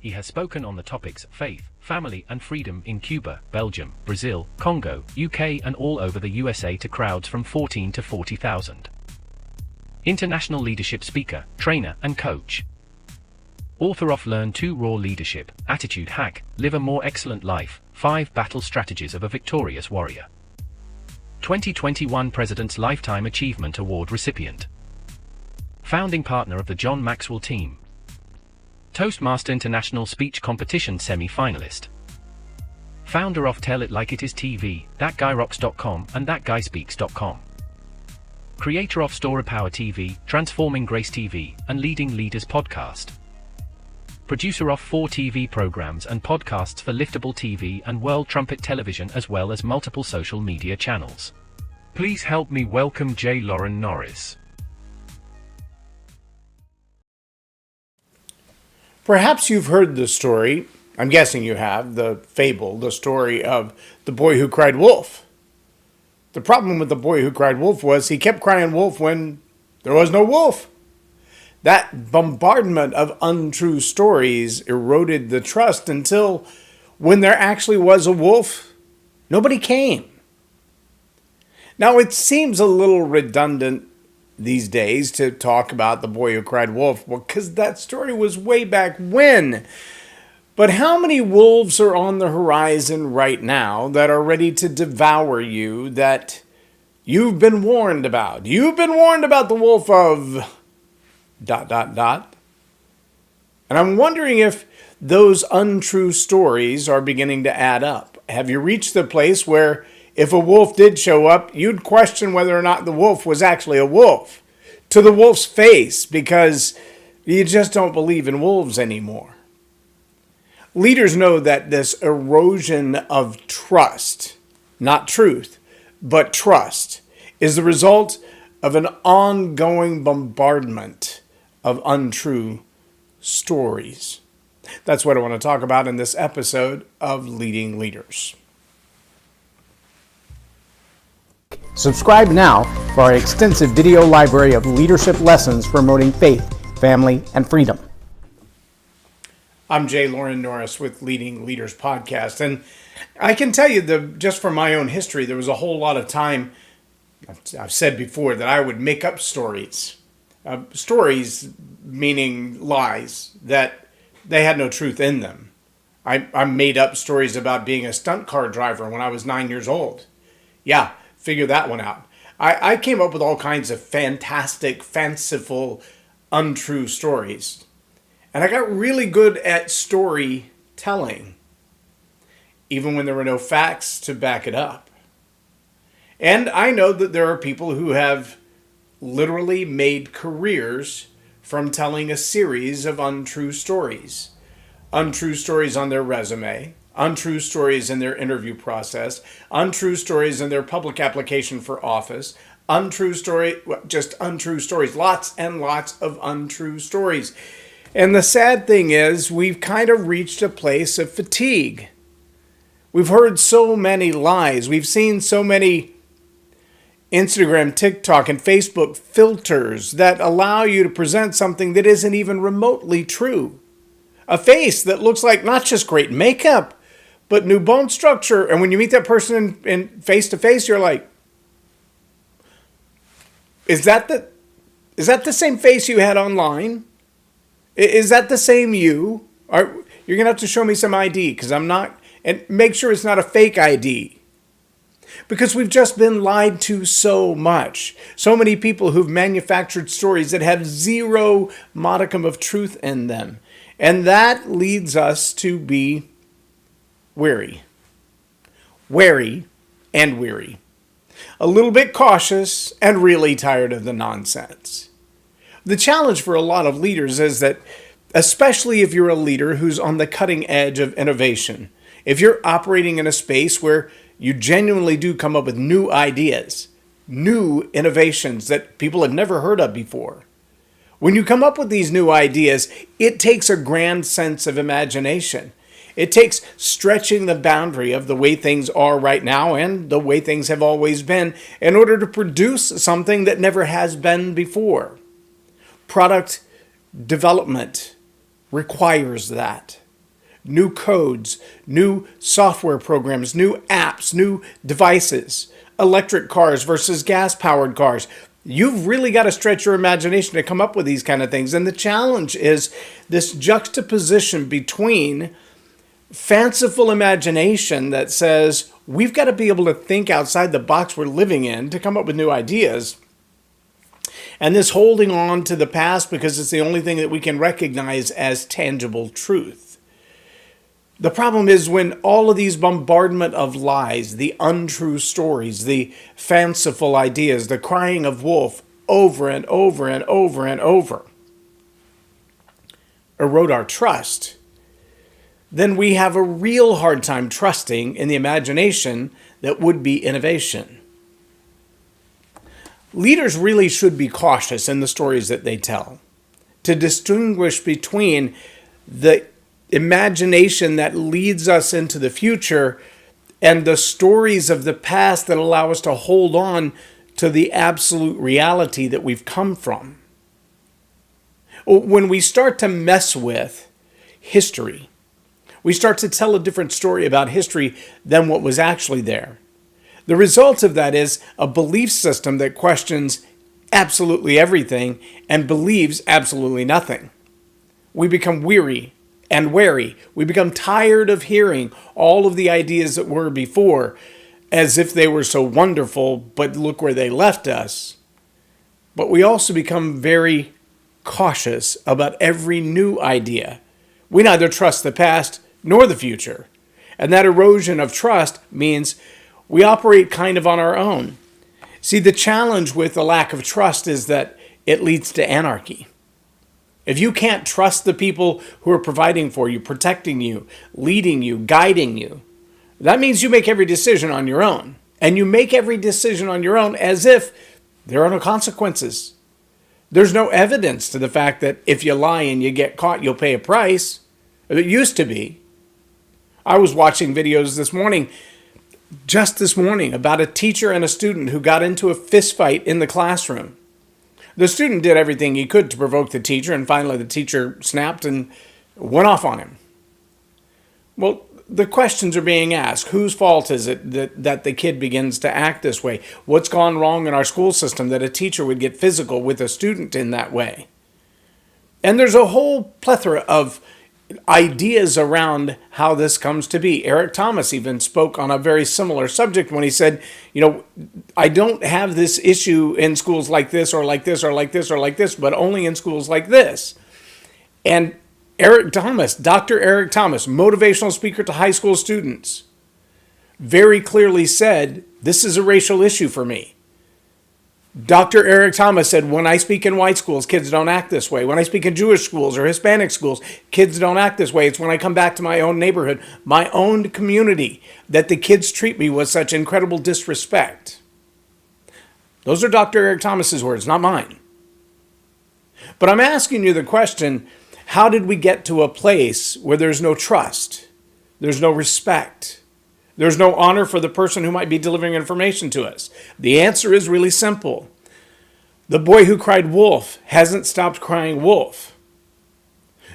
He has spoken on the topics faith, family and freedom in Cuba, Belgium, Brazil, Congo, UK and all over the USA to crowds from 14 to 40,000. International leadership speaker, trainer and coach. Author of Learn to Raw Leadership, Attitude Hack, Live a More Excellent Life, 5 Battle Strategies of a Victorious Warrior. 2021 President's Lifetime Achievement Award recipient. Founding partner of the John Maxwell team. Toastmaster International Speech Competition semi-finalist. Founder of Tell It Like It Is TV, ThatGuyRocks.com and ThatGuySpeaks.com. Creator of Story Power TV, Transforming Grace TV, and Leading Leaders Podcast. Producer of 4 TV programs and podcasts for Liftable TV and World Trumpet Television as well as multiple social media channels. Please help me welcome J Loren Norris. Perhaps you've heard the story, I'm guessing you have, the fable, the story of the boy who cried wolf. The problem with the boy who cried wolf was he kept crying wolf when there was no wolf. That bombardment of untrue stories eroded the trust until when there actually was a wolf, nobody came. Now it seems a little redundant these days to talk about the boy who cried wolf, well, because that story was way back when. But how many wolves are on the horizon right now that are ready to devour you that you've been warned about? You've been warned about the wolf of... ... And I'm wondering if those untrue stories are beginning to add up. Have you reached the place where if a wolf did show up, you'd question whether or not the wolf was actually a wolf to the wolf's face because you just don't believe in wolves anymore? Leaders know that this erosion of trust, not truth, but trust, is the result of an ongoing bombardment of untrue stories. That's what I want to talk about in this episode of Leading Leaders. Subscribe now for our extensive video library of leadership lessons promoting faith, family, and freedom. I'm J Loren Norris with Leading Leaders Podcast, and I can tell you just from my own history, there was a whole lot of time, I've said before, that I would make up stories. Stories meaning lies, that they had no truth in them. I made up stories about being a stunt car driver when I was 9 years old. Yeah, figure that one out. I came up with all kinds of fantastic, fanciful, untrue stories. And I got really good at storytelling, even when there were no facts to back it up. And I know that there are people who have literally made careers from telling a series of untrue stories. Untrue stories on their resume, untrue stories in their interview process, untrue stories in their public application for office, untrue stories, lots and lots of untrue stories. And the sad thing is, we've kind of reached a place of fatigue. We've heard so many lies. We've seen so many Instagram, TikTok, and Facebook filters that allow you to present something that isn't even remotely true. A face that looks like not just great makeup, but new bone structure. And when you meet that person in face to face, you're like, is that the same face you had online? Is that the same you? You're going to have to show me some ID because I'm not, and make sure it's not a fake ID. Because we've just been lied to so much. So many people who've manufactured stories that have zero modicum of truth in them. And that leads us to be wary. Wary and weary. A little bit cautious and really tired of the nonsense. The challenge for a lot of leaders is that, especially if you're a leader who's on the cutting edge of innovation, if you're operating in a space where you genuinely do come up with new ideas, new innovations that people have never heard of before. When you come up with these new ideas, it takes a grand sense of imagination. It takes stretching the boundary of the way things are right now and the way things have always been in order to produce something that never has been before. Product development requires that. new codes, new software programs, new apps, new devices, electric cars versus gas-powered cars. You've really got to stretch your imagination to come up with these kind of things. And the challenge is this juxtaposition between fanciful imagination that says we've got to be able to think outside the box we're living in to come up with new ideas, and this holding on to the past because it's the only thing that we can recognize as tangible truth. The problem is when all of these bombardment of lies, the untrue stories, the fanciful ideas, the crying of wolf over and over and over and over erode our trust, then we have a real hard time trusting in the imagination that would be innovation. Leaders really should be cautious in the stories that they tell, to distinguish between the imagination that leads us into the future and the stories of the past that allow us to hold on to the absolute reality that we've come from. When we start to mess with history, we start to tell a different story about history than what was actually there. The result of that is a belief system that questions absolutely everything and believes absolutely nothing. We become weary and wary. We become tired of hearing all of the ideas that were before as if they were so wonderful, but look where they left us. But we also become very cautious about every new idea. We neither trust the past nor the future. And that erosion of trust means we operate kind of on our own. See, the challenge with the lack of trust is that it leads to anarchy. If you can't trust the people who are providing for you, protecting you, leading you, guiding you, that means you make every decision on your own. And you make every decision on your own as if there are no consequences. There's no evidence to the fact that if you lie and you get caught, you'll pay a price. It used to be. I was watching videos just this morning, about a teacher and a student who got into a fist fight in the classroom. The student did everything he could to provoke the teacher, and finally the teacher snapped and went off on him. Well, the questions are being asked. Whose fault is it that the kid begins to act this way? What's gone wrong in our school system that a teacher would get physical with a student in that way? And there's a whole plethora of ideas around how this comes to be. Eric Thomas even spoke on a very similar subject when he said, I don't have this issue in schools like this or like this or like this or like this, but only in schools like this. And Eric Thomas, Dr. Eric Thomas, motivational speaker to high school students, very clearly said, this is a racial issue for me. Dr. Eric Thomas said, when I speak in white schools, kids don't act this way. When I speak in Jewish schools or Hispanic schools, kids don't act this way. It's when I come back to my own neighborhood, my own community, that the kids treat me with such incredible disrespect. Those are Dr. Eric Thomas's words, not mine. But I'm asking you the question, how did we get to a place where there's no trust, there's no respect, there's no honor for the person who might be delivering information to us? The answer is really simple. The boy who cried wolf hasn't stopped crying wolf.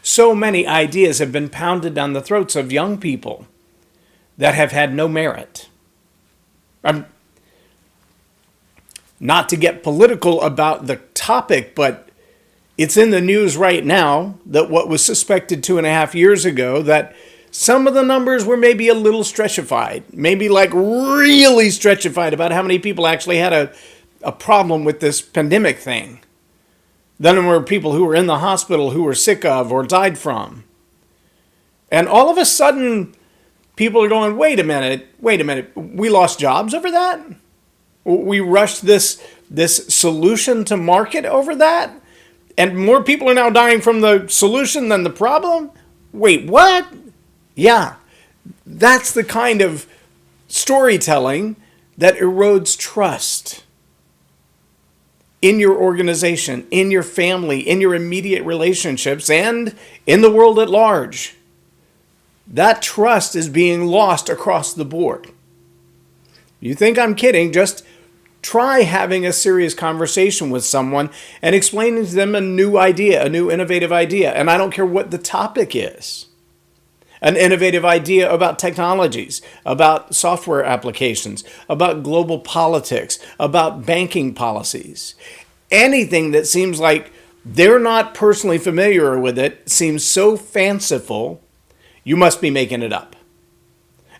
So many ideas have been pounded down the throats of young people that have had no merit. Not to get political about the topic, but it's in the news right now that what was suspected 2.5 years ago, that some of the numbers were maybe a little stretchified, maybe like really stretchified about how many people actually had a problem with this pandemic thing. Then there were people who were in the hospital who were sick of or died from. And all of a sudden, people are going, wait a minute, we lost jobs over that? We rushed this solution to market over that? And more people are now dying from the solution than the problem? Wait, what? Yeah, that's the kind of storytelling that erodes trust in your organization, in your family, in your immediate relationships, and in the world at large. That trust is being lost across the board. You think I'm kidding? Just try having a serious conversation with someone and explaining to them a new idea, a new innovative idea. And I don't care what the topic is. an innovative idea about technologies, about software applications, about global politics, about banking policies. Anything that seems like they're not personally familiar with it seems so fanciful, you must be making it up.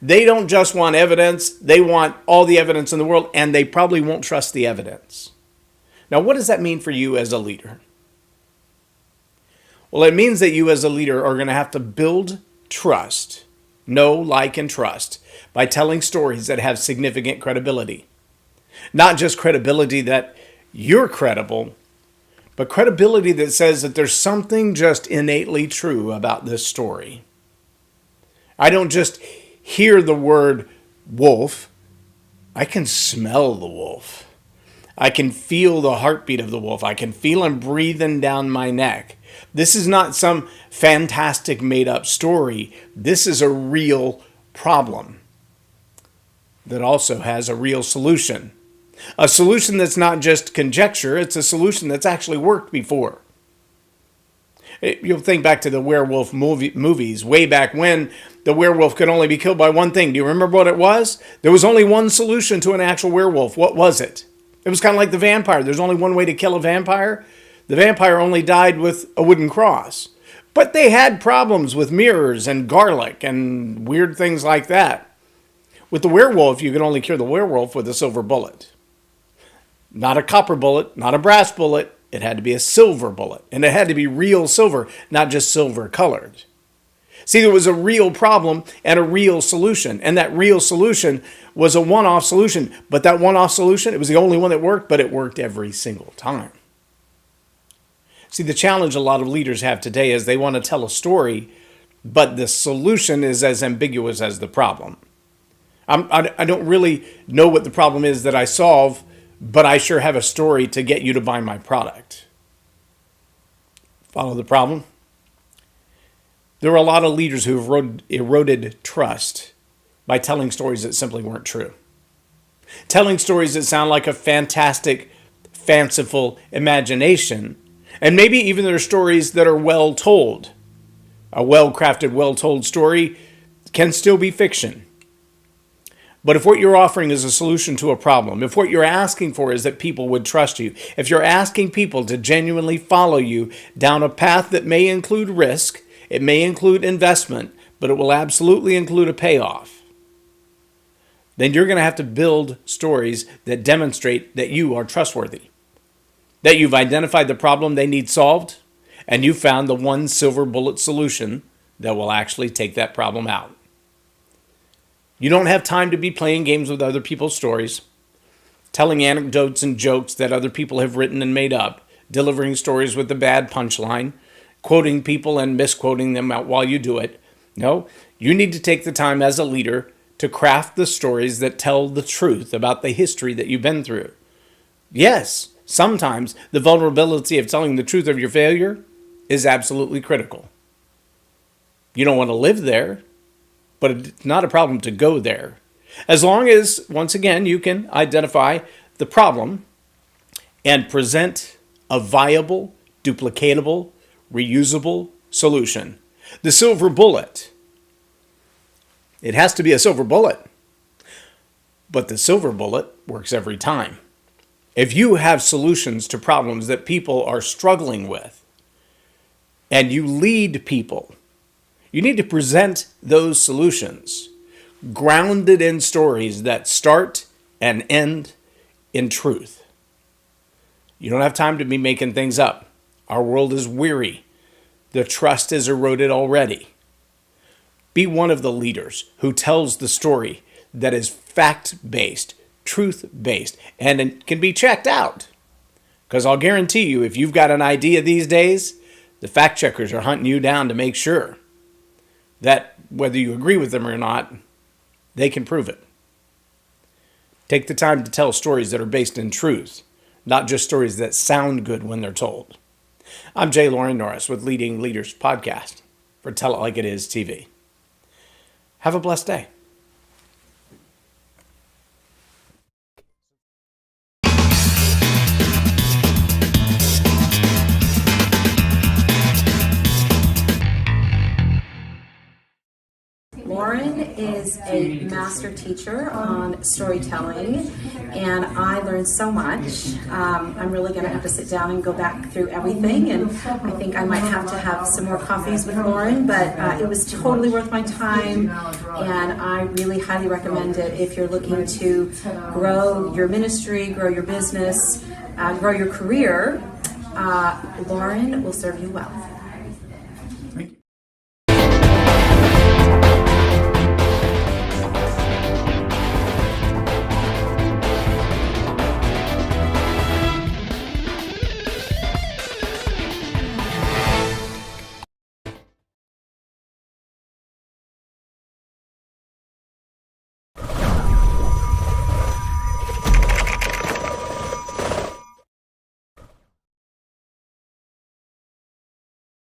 They don't just want evidence, they want all the evidence in the world, and they probably won't trust the evidence. Now, what does that mean for you as a leader? Well, it means that you as a leader are going to have to build trust, know, like, and trust by telling stories that have significant credibility. Not just credibility that you're credible, but credibility that says that there's something just innately true about this story. I don't just hear the word wolf. I can smell the wolf. I can feel the heartbeat of the wolf. I can feel him breathing down my neck. This is not some fantastic made-up story. This is a real problem that also has a real solution. A solution that's not just conjecture, it's a solution that's actually worked before. You'll think back to the werewolf movies, way back when the werewolf could only be killed by one thing. Do you remember what it was? There was only one solution to an actual werewolf. What was it? It was kind of like the vampire. There's only one way to kill a vampire. The vampire only died with a wooden cross. But they had problems with mirrors and garlic and weird things like that. With the werewolf, you could only cure the werewolf with a silver bullet. Not a copper bullet, not a brass bullet. It had to be a silver bullet. And it had to be real silver, not just silver colored. See, there was a real problem and a real solution. And that real solution was a one-off solution. But that one-off solution, it was the only one that worked, but it worked every single time. See, the challenge a lot of leaders have today is they want to tell a story, but the solution is as ambiguous as the problem. I don't really know what the problem is that I solve, but I sure have a story to get you to buy my product. Follow the problem? There are a lot of leaders who have eroded trust by telling stories that simply weren't true. Telling stories that sound like a fantastic, fanciful imagination, and maybe even there are stories that are well told. A well-crafted, well-told story can still be fiction. But if what you're offering is a solution to a problem, if what you're asking for is that people would trust you, if you're asking people to genuinely follow you down a path that may include risk, it may include investment, but it will absolutely include a payoff, then you're going to have to build stories that demonstrate that you are trustworthy, that you've identified the problem they need solved, and you found the one silver bullet solution that will actually take that problem out. You don't have time to be playing games with other people's stories, telling anecdotes and jokes that other people have written and made up, delivering stories with a bad punchline, quoting people and misquoting them out while you do it. No, you need to take the time as a leader to craft the stories that tell the truth about the history that you've been through. Yes, sometimes the vulnerability of telling the truth of your failure is absolutely critical. You don't want to live there, but it's not a problem to go there. As long as, once again, you can identify the problem and present a viable, duplicatable, reusable solution. The silver bullet. It has to be a silver bullet, but the silver bullet works every time. If you have solutions to problems that people are struggling with, and you lead people, you need to present those solutions grounded in stories that start and end in truth. You don't have time to be making things up. Our world is weary. The trust is eroded already. Be one of the leaders who tells the story that is fact-based, truth-based, and it can be checked out. Because I'll guarantee you, if you've got an idea these days, the fact checkers are hunting you down to make sure that whether you agree with them or not, they can prove it. Take the time to tell stories that are based in truth, not just stories that sound good when they're told. I'm J Loren Norris with Leading Leaders Podcast for Tell It Like It Is TV. Have a blessed day. Loren is a master teacher on storytelling, and I learned so much. I'm really going to have to sit down and go back through everything, and I think I might have to have some more coffees with Loren, but it was totally worth my time, and I really highly recommend it if you're looking to grow your ministry, grow your business, grow your career. Loren will serve you well.